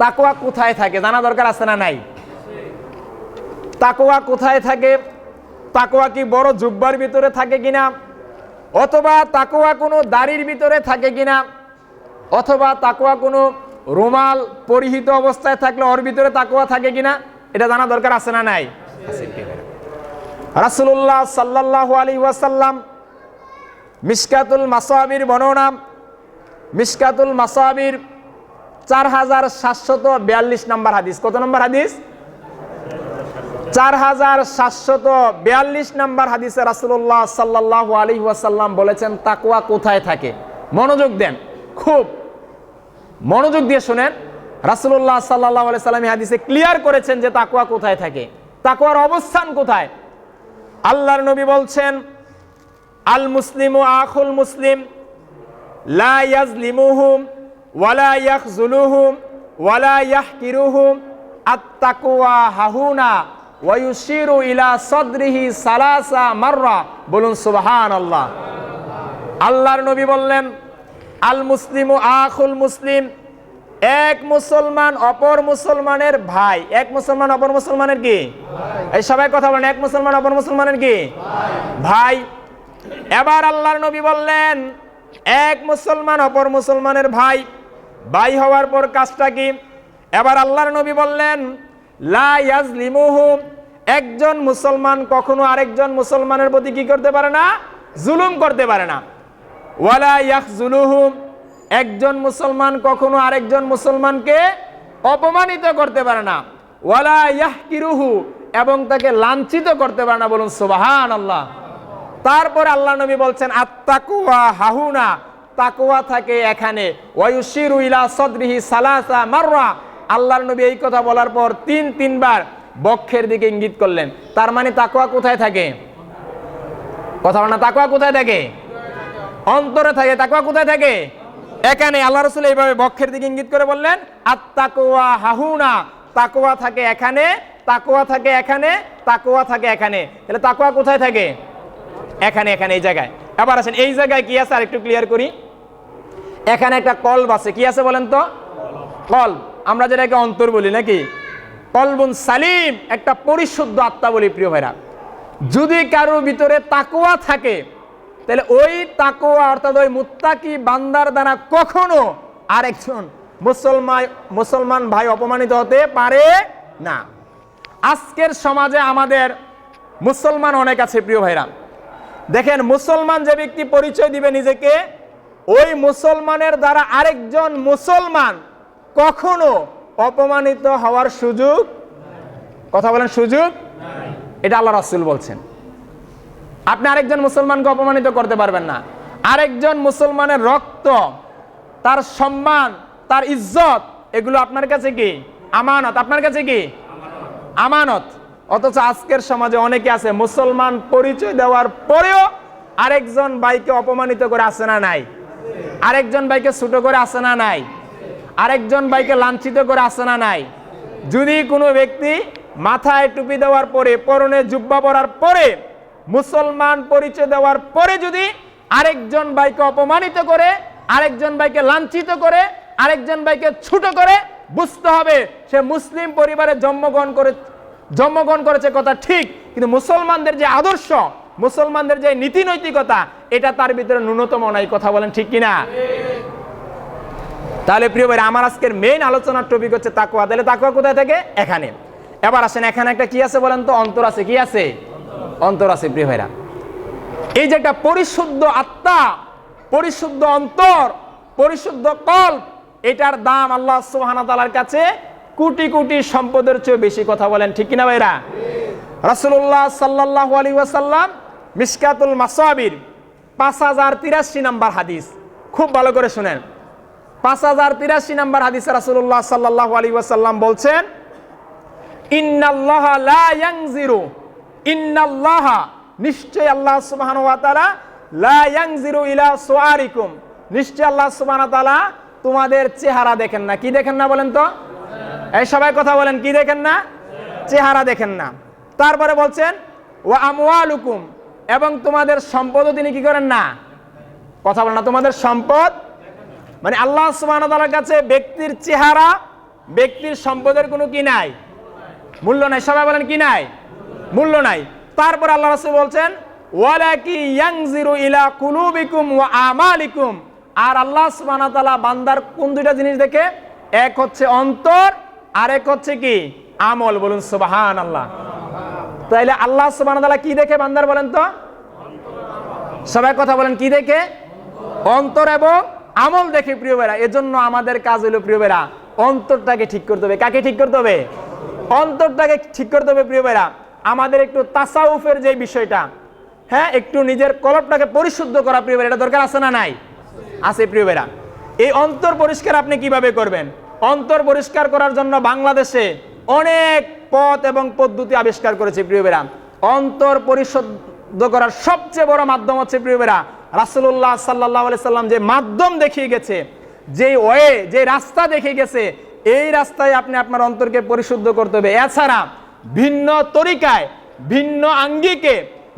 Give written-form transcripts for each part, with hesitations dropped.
তাকওয়া কোথায় থাকে জানা দরকার আছে না নাই? তাকওয়া কোথায় থাকে? তাকওয়া কি বড় জুব্বার ভিতরে থাকে কিনা, অথবা তাকওয়া কোনো দাড়ির ভিতরে থাকে কিনা, অথবা তাকওয়া কোনো রুমাল পরিহিত অবস্থায় থাকলে ওর ভিতরে তাকওয়া থাকে কিনা, এটা জানা দরকার আছে না নাই? রাসূলুল্লাহ সাল্লাল্লাহু আলাইহি ওয়াসাল্লাম মিশকাতুল মাসাবির বর্ণনা, মিশকাতুল মাসাবির 4742 নম্বর হাদিস। কত নম্বর হাদিস? 4742 নম্বর হাদিসে রাসূলুল্লাহ সাল্লাল্লাহু আলাইহি ওয়াসাল্লাম বলেছেন তাকওয়া কোথায় থাকে। মনোযোগ দেন, খুব মনোযোগ দিয়ে শুনেন। রাসূলুল্লাহ সাল্লাল্লাহু আলাইহি সাল্লাম এই হাদিসে ক্লিয়ার করেছেন যে তাকওয়া কোথায় থাকে, তাকওয়ার অবস্থান কোথায়। আল্লাহর নবী বলছেন আল মুসলিমু আখুল মুসলিম লা ইয়াজলিমুহুম ওয়ালা ইয়াখযুলুহুম ওয়ালা ইয়াহকিরুহুম আত-তাকওয়া হাহুনা ওয়া ইউশিরু ইলা সাদরিহি সালাসা মাররা। বলুন সুবহানাল্লাহ। আল্লাহর নবী বললেন আল মুসলিমু আখুল মুসলিম, এক মুসলমান অপর মুসলমানের ভাই। এক মুসলমান অপর মুসলমানের কি? এই সবাই কথা বলেন, এক মুসলমান অপর মুসলমানের কি? ভাই। এবার আল্লাহর নবী বললেন এক মুসলমান অপর মুসলমানের ভাই, ভাই হওয়ার পর কাজটা কি? এবার আল্লাহর নবী বললেন লা ইয়াজলিমুহুম, একজন মুসলমান কখনো আরেকজন মুসলমানের প্রতি কি করতে পারে না? জুলুম করতে পারে না। ওয়ালা ইয়াখযুলুহুম, একজন মুসলমান কখনো আরেকজন মুসলমানকে অপমানিত করতে পারে না। ওয়ালা ইয়াহকিরুহু, এবং তাকে লাঞ্ছিত করতে পারে না। বলুন সুবহানাল্লাহ। তারপরে আল্লাহ নবী বলছেন আত-তাকওয়া হাহুনা, তাকওয়া থাকে এখানে। ওয়া ইউশিরু ইলা সাদরিহি সালাসা মাররা, আল্লাহর নবী এই কথা বলার পর তিনবার বক্ষের দিকে ইঙ্গিত করলেন। তার মানে তাকওয়া কোথায় থাকে? কথা বলেন না, তাকওয়া কোথায় থাকে? অন্তরে থাকে। তাকওয়া কোথায় থাকে? এখানে। আল্লাহ রাসূল এইভাবে বক্ষের দিকে ইঙ্গিত করে বললেন আত-তাকওয়া হাহুনা, তাকওয়া থাকে এখানে, তাকওয়া থাকে এখানে, তাকওয়া থাকে এখানে। তাহলে তাকওয়া কোথায় থাকে? এখানে, এখানে, এই জায়গায়। এবার আসেন এই জায়গায় কি আছে আর একটু ক্লিয়ার করি। এখানে একটা কলব আছে। কি আছে বলেন তো? কলব, আমরা যেটাকে অন্তর বলি নাকি? কলবুন সালিম, একটা পরিশুদ্ধ আত্মা বলি প্রিয় ভাইরা। যদি কারোর ভিতরে তাকওয়া থাকে তাহলে ওই তাকওয়া অর্থাৎ ওই মুত্তাকি বান্দার দ্বারা কখনো আরেকজন মুসলমান ভাই অপমানিত হতে পারে না। আজকের সমাজে আমাদের মুসলমান অনেক আছে প্রিয় ভাইরা। দেখেন, মুসলমান যে ব্যক্তি পরিচয় দিবে নিজেকে, ওই মুসলমানের দ্বারা আরেকজন মুসলমান কখনো অপমানিত হওয়ার সুযোগ, কথা বলেন, সুযোগ, এটা আল্লাহ রাসূল বলছেন। আপনি আরেকজন মুসলমানকে অপমানিত করতে পারবেন না। আরেকজন মুসলমানের রক্ত, তার সম্মান, তার ইজ্জত, এগুলো আপনার কাছে কি? আমানত। আপনার কাছে কি? আমানত। অথচ আজকের সমাজে অনেকে আছে মুসলমান পরিচয় দেওয়ার পরেও আরেকজন ভাইকে অপমানিত করে আসে না নাই? আরেকজন ভাইকে ছোট করে আসে না নাই? আরেকজন ভাইকে লাঞ্ছিত করে আসে না নাই? যদি কোনো ব্যক্তি মাথায় টুপি দেওয়ার পরে, পরনে জুব্বা পরার পরে, মুসলমান পরিচয় দেওয়ার পরে যদি আরেকজন ভাইকে অপমানিত করে, আরেকজন ভাইকে লাঞ্ছিত করে, আরেকজন ভাইকে ছোট করে, বুঝতে হবে সে মুসলিম পরিবারে জন্মগ্রহণ করেছে, কথা ঠিক, কিন্তু মুসলমানদের যে আদর্শ, মুসলমানদের যে নীতি নৈতিকতা, এটা তার ভিতরে ন্যূনতম নাই। কথা বলেন ঠিক কিনা? তাহলে প্রিয় ভাই, আমার আজকের মেইন আলোচনার টপিক হচ্ছে তাকওয়া। তাহলে তাকওয়া কোথায় থাকে? এখানে। এবার আসেন, এখানে একটা কি আছে বলেন তো? অন্তর আছে। কি আছে? অন্তর আছে প্রিয় ভাইরা। এই যে একটা পরিশুদ্ধ আত্মা, পরিশুদ্ধ অন্তর, পরিশুদ্ধ কল্ব, এটার দাম আল্লাহ সুবহানাহু ওয়া তাআলার কাছে কোটি কোটি সম্পদের চেয়ে বেশি। কথা বলেন ঠিক কিনা ভাইরা? রাসূলুল্লাহ সাল্লাল্লাহু আলাইহি ওয়াসাল্লাম মিশকাতুল মাসাবির 5083 নম্বর হাদিস, খুব ভালো করে শুনেন। 5083 নম্বর হাদিসে রাসূলুল্লাহ সাল্লাল্লাহু আলাইহি ওয়াসাল্লাম বলছেন ইন্নাল্লাহা লা ইয়ানজিরু, ইন্নাল্লাহা, নিশ্চয় আল্লাহ সুবহানাহু ওয়া তাআলা, লা ইয়ানজিরু ইলা সুআরিকুম, নিশ্চয় আল্লাহ সুবহানাহু ওয়া তাআলা তোমাদের চেহারা দেখেন না। কি দেখেন না বলেন তো? এই সবাই কথা বলেন, কি দেখেন না? চেহারা দেখেন না। তারপরে বলছেন ওয়া আমওয়ালুকুম, এবং তোমাদের সম্পদও তিনি কি করেন না? কথা বলেন না, তোমাদের সম্পদ, মানে আল্লাহ সুবহানাহু ওয়া তাআলার কাছে ব্যক্তির চেহারা ব্যক্তির সম্পদের কোনো কি নাই, মূল্য নাই। সবাই বলেন কি নাই, মূল্য নাই। তারপর আল্লাহ রাসূল বলছেন ওয়ালাকি ইয়ানজিরু ইলা কুলুবিকুম ওয়া আমালিকুম, আর আল্লাহ সুবহানাহু ওয়া তাআলা বান্দার কোন দুইটা জিনিস দেখে? এক হচ্ছে অন্তর, আর এক হচ্ছে কি আমল। বলুন সুবহানাল্লাহ। তাইলে আল্লাহ সুবহানাহু ওয়া তাআলা কি দেখে বান্দার, বলেন তো সবাই কথা বলেন, কি দেখে? অন্তর এবং আমল দেখে প্রিয় ভাইরা। এজন্য আমাদের কাজ হলো প্রিয় ভাইরা অন্তরটাকে ঠিক করতে হবে। কাকে ঠিক করতে হবে? অন্তরটাকে ঠিক করতে হবে প্রিয় ভাইরা। আমাদের একটু তাসাউফের যে বিষয়টা, হ্যাঁ, একটু নিজের কলবটাকে পরিশুদ্ধ করা প্রিয় ভাইরা, এটা দরকার আছে না নাই? আছে প্রিয় ভাইরা। এই অন্তর পরিষ্কার আপনি কিভাবে করবেন? অন্তর পরিষ্কার করার জন্য বাংলাদেশে অনেক পথ এবং পদ্ধতি আবিষ্কার করেছে প্রিয় ভাইরা। অন্তর পরিশুদ্ধ করার সবচেয়ে বড় মাধ্যম হচ্ছে প্রিয় ভাইরা রাসূলুল্লাহ সাল্লাল্লাহু আলাইহি সাল্লাম যে মাধ্যম দেখিয়ে গেছে, যে ওয়ে, যে রাস্তা দেখিয়ে গেছে, এই রাস্তায় আপনি আপনার অন্তরকে পরিশুদ্ধ করতে হবে। এছাড়া ভিন্ন তরিকায়, ভিন্ন আঙ্গিকে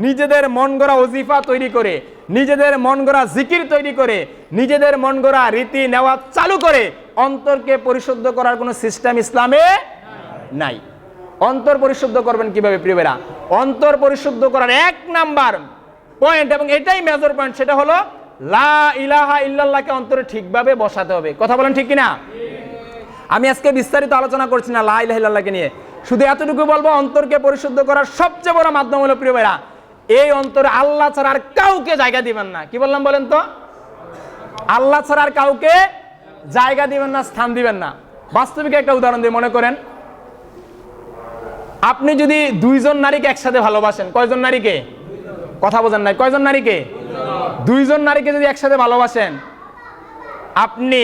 নিজেদের মন গড়া ওজিফা তৈরি করে, নিজেদের মন গড়া জিকির তৈরি করে, নিজেদের মন গড়া রীতি নেওয়া চালু করে অন্তরকে পরিশুদ্ধ করার কোনো সিস্টেম ইসলামে নাই। অন্তর পরিশুদ্ধ করবেন কিভাবে প্রিয় ভাইরা? অন্তর পরিশুদ্ধ করার এক নাম্বার পয়েন্ট, এবং এটাই মেজর পয়েন্ট, সেটা হলো লা ইলাহা ইল্লাল্লাহকে অন্তরে ঠিকভাবে বসাতে হবে। কথা বলেন ঠিক কিনা? আমি আজকে বিস্তারিত আলোচনা করছি না লা ইলাহা ইল্লাল্লাহকে নিয়ে, শুধু এতটুকু বলবো অন্তরকে পরিশুদ্ধ করার সবচেয়ে বড় মাধ্যম হলো প্রিয় ভাইরা এই অন্তরে আল্লাহ ছাড়া আর কাউকে জায়গা দিবেন না। কি বললাম বলেন তো? আল্লাহ ছাড়া আর কাউকে জায়গা দিবেন না, স্থান দিবেন না। বাস্তবিক একটা উদাহরণ দিয়ে মনে করেন, আপনি যদি দুইজন নারীকে একসাথে ভালোবাসেন, কয়জন নারীকে? কথা বোঝেন নাই, কয়জন নারীকে? দুইজন নারীকে যদি একসাথে ভালোবাসেন, আপনি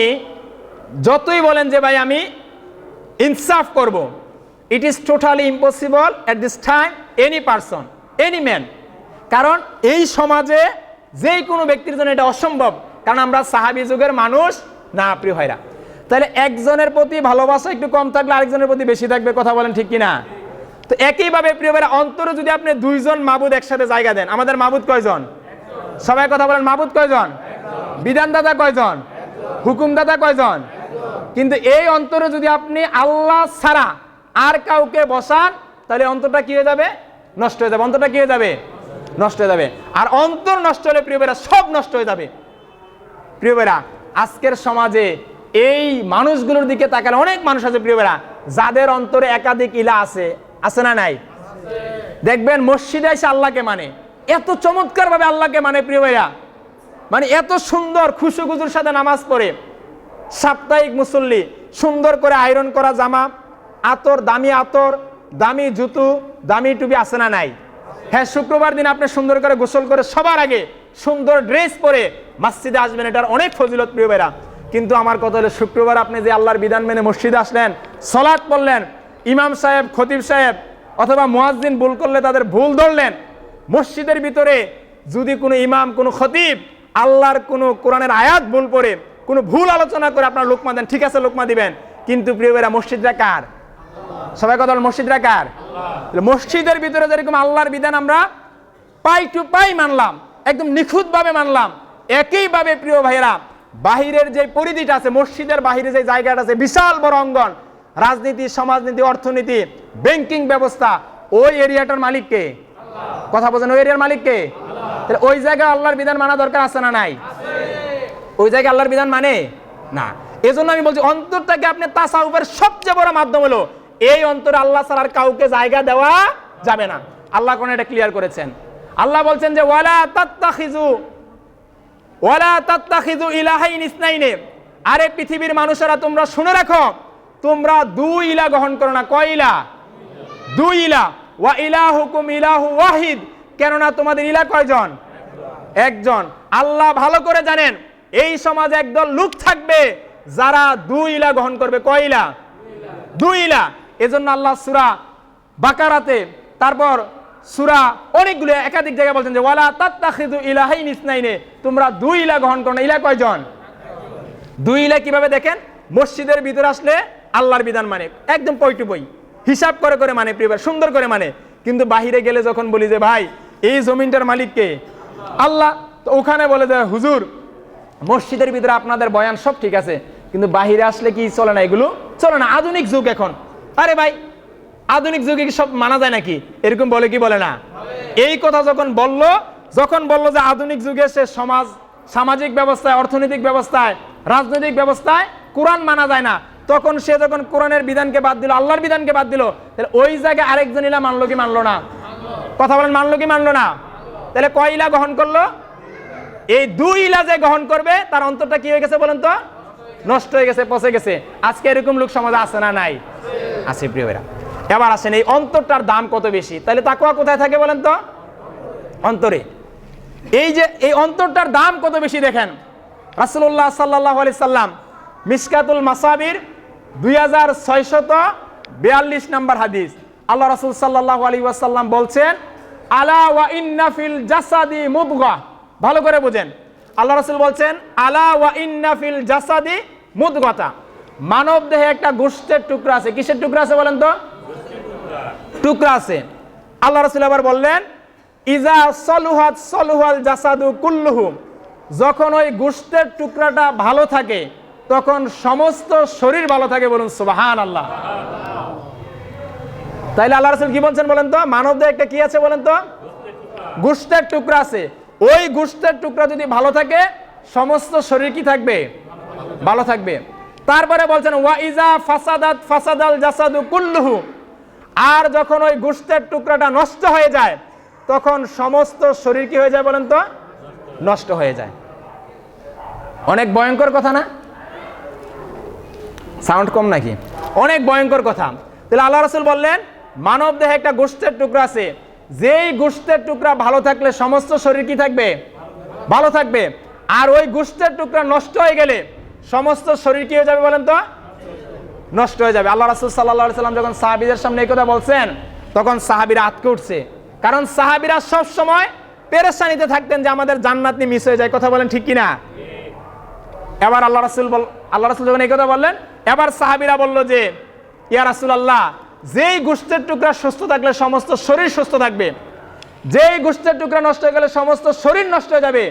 যতই বলেন যে ভাই আমি ইনসাফ করব, it is totally impossible at this time any person, any man. কারণ এই সমাজে যে কোনো ব্যক্তির জন্য এটা অসম্ভব, কারণ আমরা সাহাবী যুগের মানুষ না প্রিয় ভাইরা। তাহলে একজনের প্রতি ভালোবাসা একটু কম থাকলে আরেকজনের প্রতি বেশি থাকবে। কথা বলেন ঠিক কিনা? তো একইভাবে প্রিয় ভাইরা অন্তরে যদি আপনি দুইজন মাবুদ একসাথে জায়গা দেন, আমাদের মাবুদ কয়জন? সবাই কথা বলেন, মাবুদ কয়জন? বিধানদাতা কয়জন? হুকুমদাতা কয়জন? কিন্তু এই অন্তরে যদি আপনি আল্লাহ ছাড়া আর কাউকে বসান, তাহলে অন্তরটা কি হয়ে যাবে? নষ্ট হয়ে যাবে। অন্তরটা কি হয়ে যাবে? নষ্ট হয়ে যাবে। আর অন্তর নষ্ট হলে প্রিয় ভাইরা সব নষ্ট হয়ে যাবে। প্রিয় ভাইরা আজকের সমাজে এই মানুষগুলোর দিকে তাকালে অনেক মানুষ আছে প্রিয় ভাইরা যাদের অন্তরে একাধিক ইলা আছে। আছে না নাই? দেখবেন মসজিদে এসে আল্লাহকে মানে, এত চমৎকার ভাবে আল্লাহকে মানে প্রিয় ভাইরা, মানে এত সুন্দর খুশুখুজুর সাথে নামাজ পড়ে, সাপ্তাহিক মুসল্লি, সুন্দর করে আয়রন করা জামা, আতর, দামি জুতো, দামি টুপি। আছে না নাই? হ্যাঁ, শুক্রবার দিন আপনি সুন্দর করে গোসল করে সবার আগে সুন্দর ড্রেস পরে মসজিদে আসবেন, এটার অনেক ফজিলত প্রিয় ভাইরা। কিন্তু আমার কথা হলো শুক্রবার আপনি যে আল্লাহর বিধান মেনে মসজিদে আসলেন, সালাত পড়লেন, ইমাম সাহেব, খতিব সাহেব অথবা মুয়াজ্জিন ভুল করলে তাদের ভুল ধরলেন, মসজিদের ভিতরে যদি কোনো ইমাম, কোনো খতিব আল্লাহর কোনো কোরআনের আয়াত ভুল পড়ে, কোনো ভুল আলোচনা করে আপনার লোকমা দেন, ঠিক আছে লোকমা দিবেন, কিন্তু প্রিয় ভাইরা মসজিদটা কার? সবাই কথা বলেন, মসজিদটা কার? মসজিদের ভিতরে যেরকম আল্লাহর বিধান আমরা পাই টু পাই মানলাম, একদম নিখুঁতভাবে মানলাম, একইভাবে প্রিয় ভাইরা বাহিরের যে পরিধিটা আছে, মসজিদের বাহিরে যে জায়গাটা আছে, বিশাল বড় অঙ্গন, রাজনীতি, সমাজনীতি, অর্থনীতি, ব্যাংকিং ব্যবস্থা, ওই এরিয়াটার মালিক কে? কথা বলেন, ওই এরিয়ার মালিক কে? তাহলে ওই জায়গায় আল্লাহর বিধান মানা দরকার আছে না নাই? ওই জায়গায় আল্লাহর বিধান মানে না। এজন্য আমি বলছি অন্তরটাকে আপনি তাসাউফের সবচেয়ে বড় মাধ্যম হলো এই অন্তরে আল্লাহ ছাড়া আর কাউকে জায়গা দেওয়া যাবে না। আল্লাহ কোন এটা ক্লিয়ার করেছেন। আল্লাহ বলছেন যে ওয়ালা তাত্তাখিযু ইলাহাইন ইসনাইনে, আরে পৃথিবীর মানুষেরা তোমরা শুনে রাখো, তোমরা দুই ইলা গ্রহণ করো না। কয় ইলা? দুই ইলা। ওয়া ইলাহুকুম ইলাহু ওয়াহিদ, কেননা তোমাদের ইলা কয়জন? একজন। আল্লাহ ভালো করে জানেন এই সমাজে একদল লোক থাকবে যারা দুই ইলা গ্রহণ করবে। কয় ইলা? দুই ইলা। এজন্য আল্লাহ সূরা বাকারাতে, তারপর সূরা অনেকগুলো একাধিক জায়গায় বলছেন যে ওয়ালা তাত্তাখিযু ইলাহাইন ইসনাইনে, তোমরা দুই ইলা গ্রহণ করো না। ইলা কয়জন? দুই ইলা কিভাবে দেখেন? মসজিদের ভিতরে আসলে আল্লাহর বিধান মানে, একদম পই টু পই, হিসাব করে করে মানে, প্রিয় সুন্দর করে মানে। কিন্তু বাহিরে গেলে যখন বলি যে ভাই এই জমিনটার মালিক কে? আল্লাহ, তো ওখানে বলে যে হুজুর মসজিদের ভিতরে আপনাদের বয়ান সব ঠিক আছে, কিন্তু বাহিরে আসলে কি চলে না, এগুলো চলে না। আধুনিক যুগ এখন, আরে ভাই আধুনিক যুগে কি সব মানা যায় নাকি, এরকম বলে কি বলে না? এই কথা যখন বললো যে আধুনিক যুগে সে সামাজিক ব্যবস্থায়, অর্থনৈতিক ব্যবস্থায়, রাজনৈতিক ব্যবস্থায় কোরআন মানা যায় না, তখন সে যখন কোরআনের বিধানকে বাদ দিল, আল্লাহর বিধানকে বাদ দিল, তাহলে ওই জায়গায় আরেকজন ইলা মানলো কি মানলো না? কথা বলেন, মানলো কি মানলো না? তাহলে কয় ইলা গ্রহণ করলো? এই 2 ইলা যে গ্রহণ করবে তার অন্তরটা কি হয়ে গেছে বলেন তো? নষ্ট হয়ে গেছে, পচে গেছে। আজকে এরকম লোক সমাজে আছে না নাই? আছে প্রিয় ভাইরা। এবার আসেন, এই অন্তরটার দাম কত বেশি, তাহলে তাকওয়া কোথায় থাকে বলেন তো? অন্তরে। এই যে এই অন্তরটার দাম কত বেশি দেখেন, রাসূলুল্লাহ সাল্লাল্লাহু আলাইহি সাল্লাম মিশকাতুল মাসাবির 2642 নম্বর হাদিস, আল্লাহ রাসূল সাল্লাল্লাহু আলাইহি ওয়াসাল্লাম বলছেন, আলা ওয়া ইন্না ফিল জাসাদি মুদগা। ভালো করে বুঝেন, আল্লাহ রাসূল বলছেন, আলা ওয়া ইন্না ফিল জাসাদি মুদগাতা, মানব দেহে একটা গোশতের টুকরা আছে। কিসের টুকরা আছে বলেন তো? টুকরা আছে। আল্লাহ রাসূল আবার বললেন, ইজা সলুহাত সলুহাল জাসাদু কুল্লুহু, যখন ওই গোশতের টুকরাটা ভালো থাকে তখন সমস্ত শরীর ভালো থাকে। বলুন সুবহানাল্লাহ। তাইলে আল্লাহ রাসূল কি বলছেন বলেন তো? মানব দেহে একটা কি আছে বলেন তো? গোশতের টুকরা আছে। ওই গোশতের টুকরা যদি ভালো থাকে সমস্ত শরীর কি থাকবে? ভালো থাকবে। তারপরে বলছেন, ওয়া ইজা ফাসাদাত ফাসাদাল জাসাদু কুল্লুহু, আর যখন ওই গোশতের টুকরাটা নষ্ট হয়ে যায় তখন সমস্ত শরীর কি হয়ে যায় বলেন তো? নষ্ট হয়ে যায়। অনেক ভয়ঙ্কর কথা না? সাউন্ড কম নাকি? অনেক ভয়ঙ্কর কথা। তাহলে আল্লাহ রাসূল বললেন, মানব দেহে একটা গোশতের টুকরা আছে, যেই গোশতের টুকরা ভালো থাকলে সমস্ত শরীর কি থাকবে? ভালো থাকবে। আর ওই গোশতের টুকরা নষ্ট হয়ে গেলে সমস্ত শরীর কি হয়ে যাবে বলেন তো? নষ্ট হয়ে যাবে। আল্লাহ রাসূল সাল্লাল্লাহু আলাইহি সাল্লাম যখন সাহাবীদের সামনে এই কথা বলছেন তখন সাহাবীরা আঁতকে উঠছে, কারণ সাহাবীরা সব সময় পেরেশানিতে থাকতেন যে আমাদের জান্নাত নিয়ে মিস হয়ে যায়। কথা বলেন ঠিক কিনা? এবার আল্লাহ রাসূল যখন এই কথা বললেন, এবার সাহাবীরা বলল যে, ইয়া রাসূলুল্লাহ, যেই গোশতের টুকরা সুস্থ থাকলে সমস্ত শরীর সুস্থ থাকবে, যেই গোশতের টুকরা নষ্ট হয়ে গেলে সমস্ত শরীর নষ্ট হয়ে যাবে,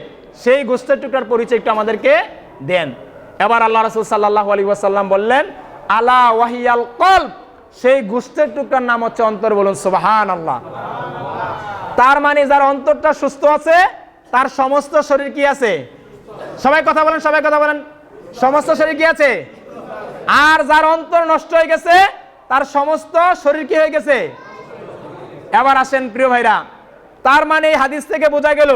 সেই গোশতের টুকরার পরিচয় একটু আমাদেরকে দেন। এবার আল্লাহ রাসূল সাল্লাল্লাহু আলাইহি ওয়াসাল্লাম বললেন, আলা ওয়াহিয়াল কলব, সেই গোশতের টুকরার নাম হচ্ছে অন্তর। বলুন সুবহানাল্লাহ। তার মানে যার অন্তরটা সুস্থ আছে তার সমস্ত শরীর কি আছে? সবাই কথা বলেন, সবাই কথা বলেন। সমস্ত শরীর কি আছে? আর যার অন্তর নষ্ট হয়ে গেছে তার সমস্ত শরীর কি হয়ে গেছে? এবার আসেন প্রিয় ভাইরা, তার মানে এই হাদিস থেকে বোঝা গেল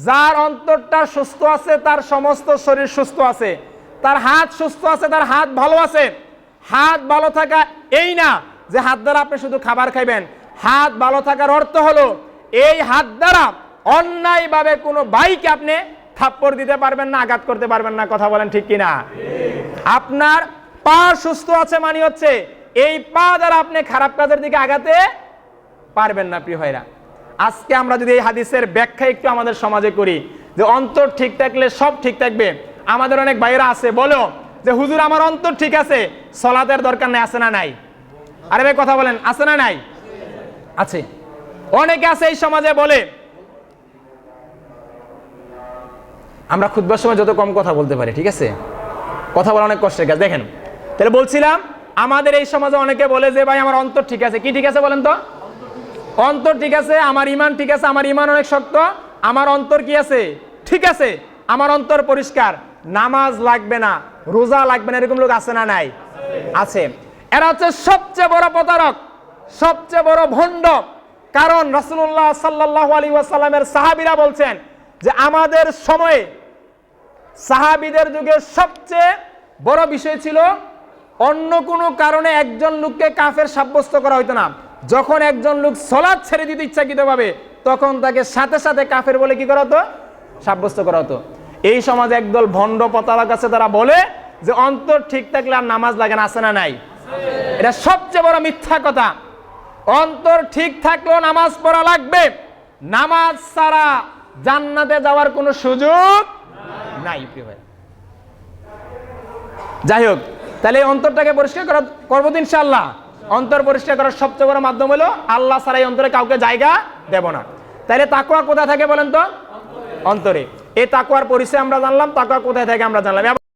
যার অন্তরটা সুস্থ আছে তার সমস্ত শরীর সুস্থ আছে। তার হাত সুস্থ আছে, তার হাত ভালো আছে। হাত ভালো থাকা এই না যে হাত দ্বারা আপনি শুধু খাবার খাইবেন। হাত ভালো থাকার অর্থ হলো এই হাত দ্বারা অন্যায়ভাবে কোনো ভাইকে আপনি থাপ্পড় দিতে পারবেন না, আঘাত করতে পারবেন না। কথা বলেন ঠিক কিনা? আপনার পা সুস্থ আছে মানে হচ্ছে এই পা দ্বারা আপনি খারাপ কাজের দিকে আগাতে পারবেন না। প্রিয় ভাইরা, আজকে আমরা যদি এই হাদিসের ব্যাখ্যা একটু আমাদের সমাজে করি যে অন্তর ঠিক থাকলে সব ঠিক থাকবে। আমাদের অনেক ভাইরা আছে বলো যে হুজুর আমার অন্তর ঠিক আছে, সালাতের দরকার নাই। আছে না নাই? আরে ভাই কথা বলেন, আছে না নাই? আছে। অনেকে আছে এই সমাজে বলে আমরা খুতবার সময় যত কম কথা বলতে পারি, ঠিক আছে, কথা বলা অনেক কষ্টের কাজ। দেখেন, তাহলে বলছিলাম আমাদের এই সমাজে অনেকে বলে যে ভাই আমার অন্তর ঠিক আছে। কি ঠিক আছে বলেন তো? অন্তর ঠিক আছে, আমার ঈমান ঠিক আছে, আমার ঈমান অনেক শক্ত, আমার অন্তর কি আছে? ঠিক আছে, আমার অন্তর পরিষ্কার, নামাজ লাগবে না, রোজা লাগবে না। এরকম লোক আছে না নাই? আছে। এরা হচ্ছে সবচেয়ে বড় প্রতারক, সবচেয়ে বড় ভণ্ড। কারণ রাসূলুল্লাহ সাল্লাল্লাহু আলাইহি ওয়াসাল্লামের সাহাবীরা বলছেন যে আমাদের সময়ে সাহাবীদের যুগে সবচেয়ে বড় বিষয় ছিল অন্য কোনো কারণে একজন লোককে কাফের সাব্যস্ত করা হইতো না। যখন একজন লোক সালাত ছেড়ে দিতে ইচ্ছাকৃতভাবে তখন তাকে সাথে সাথে কাফের বলে কি করা হতো? সাব্যস্ত করা হতো। এই সমাজে একদল ভণ্ড প্রতারক আছে, তারা বলে যে অন্তর ঠিক থাকলে আর নামাজ লাগে না। আছে না নাই? এটা সবচেয়ে বড় মিথ্যা কথা। অন্তর ঠিক থাকলেও নামাজ পড়া লাগবে। নামাজ ছাড়া জান্নাতে যাওয়ার কোনো সুযোগ নাই। প্রিয় ভাই, যাই হোক, তাহলে এই অন্তরটাকে পরিষ্কার করবো তো ইনশাআল্লাহ। অন্তর পরিষ্কার করার সবচেয়ে বড় মাধ্যম হলো আল্লাহ ছাড়া এই অন্তরে কাউকে জায়গা দেব না। তাহলে তাকওয়া কোথায় থাকে বলেন তো? অন্তরে। এই তাকওয়ার পরিচয় আমরা জানলাম, তাকওয়া কোথায় থাকে আমরা জানলাম।